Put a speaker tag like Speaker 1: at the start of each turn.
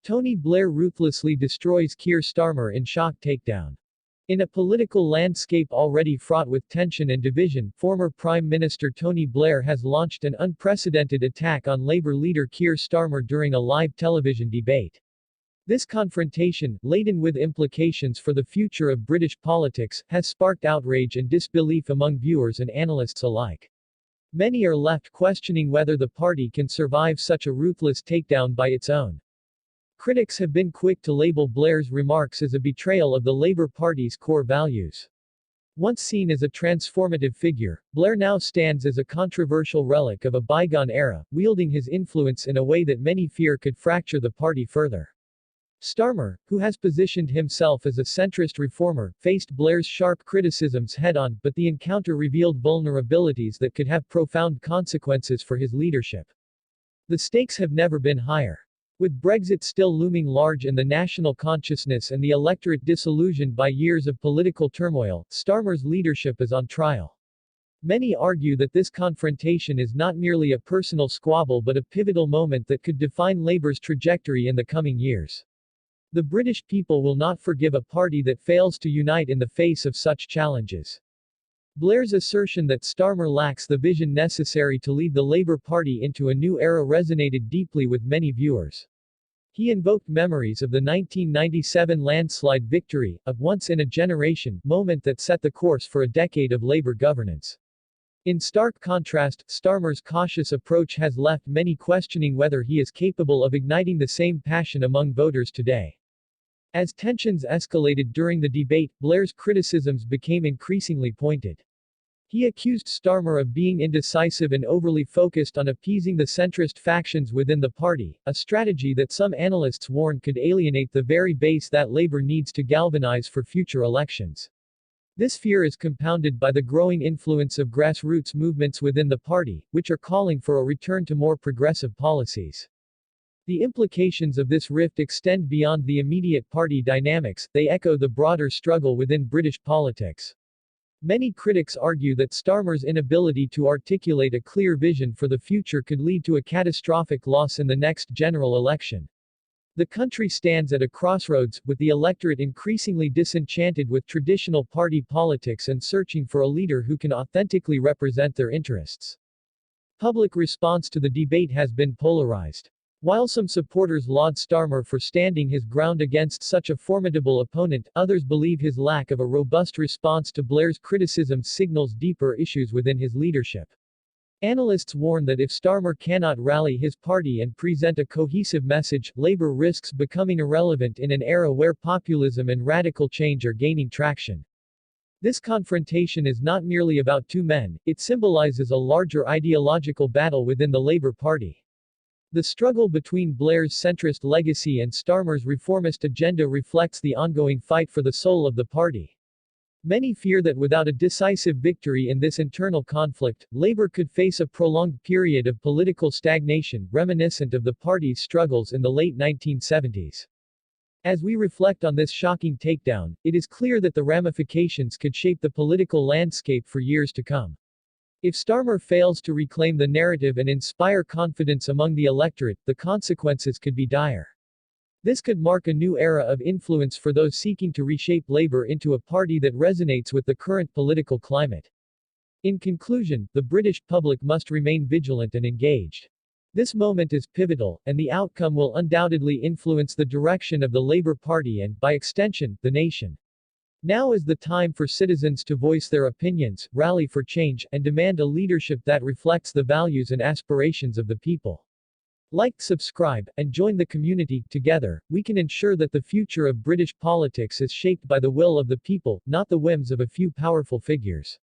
Speaker 1: Tony Blair ruthlessly destroys Keir Starmer in shock takedown. In a political landscape already fraught with tension and division, former Prime Minister Tony Blair has launched an unprecedented attack on Labour leader Keir Starmer during a live television debate. This confrontation, laden with implications for the future of British politics, has sparked outrage and disbelief among viewers and analysts alike. Many are left questioning whether the party can survive such a ruthless takedown by its own. Critics have been quick to label Blair's remarks as a betrayal of the Labour Party's core values. Once seen as a transformative figure, Blair now stands as a controversial relic of a bygone era, wielding his influence in a way that many fear could fracture the party further. Starmer, who has positioned himself as a centrist reformer, faced Blair's sharp criticisms head-on, but the encounter revealed vulnerabilities that could have profound consequences for his leadership. The stakes have never been higher. With Brexit still looming large in the national consciousness and the electorate disillusioned by years of political turmoil, Starmer's leadership is on trial. Many argue that this confrontation is not merely a personal squabble but a pivotal moment that could define Labour's trajectory in the coming years. The British people will not forgive a party that fails to unite in the face of such challenges. Blair's assertion that Starmer lacks the vision necessary to lead the Labour Party into a new era resonated deeply with many viewers. He invoked memories of the 1997 landslide victory, a once-in-a-generation moment that set the course for a decade of Labour governance. In stark contrast, Starmer's cautious approach has left many questioning whether he is capable of igniting the same passion among voters today. As tensions escalated during the debate, Blair's criticisms became increasingly pointed. He accused Starmer of being indecisive and overly focused on appeasing the centrist factions within the party, a strategy that some analysts warn could alienate the very base that Labour needs to galvanize for future elections. This fear is compounded by the growing influence of grassroots movements within the party, which are calling for a return to more progressive policies. The implications of this rift extend beyond the immediate party dynamics, they echo the broader struggle within British politics. Many critics argue that Starmer's inability to articulate a clear vision for the future could lead to a catastrophic loss in the next general election. The country stands at a crossroads, with the electorate increasingly disenchanted with traditional party politics and searching for a leader who can authentically represent their interests. Public response to the debate has been polarized. While some supporters laud Starmer for standing his ground against such a formidable opponent, others believe his lack of a robust response to Blair's criticisms signals deeper issues within his leadership. Analysts warn that if Starmer cannot rally his party and present a cohesive message, Labour risks becoming irrelevant in an era where populism and radical change are gaining traction. This confrontation is not merely about two men, it symbolizes a larger ideological battle within the Labour Party. The struggle between Blair's centrist legacy and Starmer's reformist agenda reflects the ongoing fight for the soul of the party. Many fear that without a decisive victory in this internal conflict, Labour could face a prolonged period of political stagnation, reminiscent of the party's struggles in the late 1970s. As we reflect on this shocking takedown, it is clear that the ramifications could shape the political landscape for years to come. If Starmer fails to reclaim the narrative and inspire confidence among the electorate, the consequences could be dire. This could mark a new era of influence for those seeking to reshape Labour into a party that resonates with the current political climate. In conclusion, the British public must remain vigilant and engaged. This moment is pivotal, and the outcome will undoubtedly influence the direction of the Labour Party and, by extension, the nation. Now is the time for citizens to voice their opinions, rally for change, and demand a leadership that reflects the values and aspirations of the people. Like, subscribe, and join the community. Together, we can ensure that the future of British politics is shaped by the will of the people, not the whims of a few powerful figures.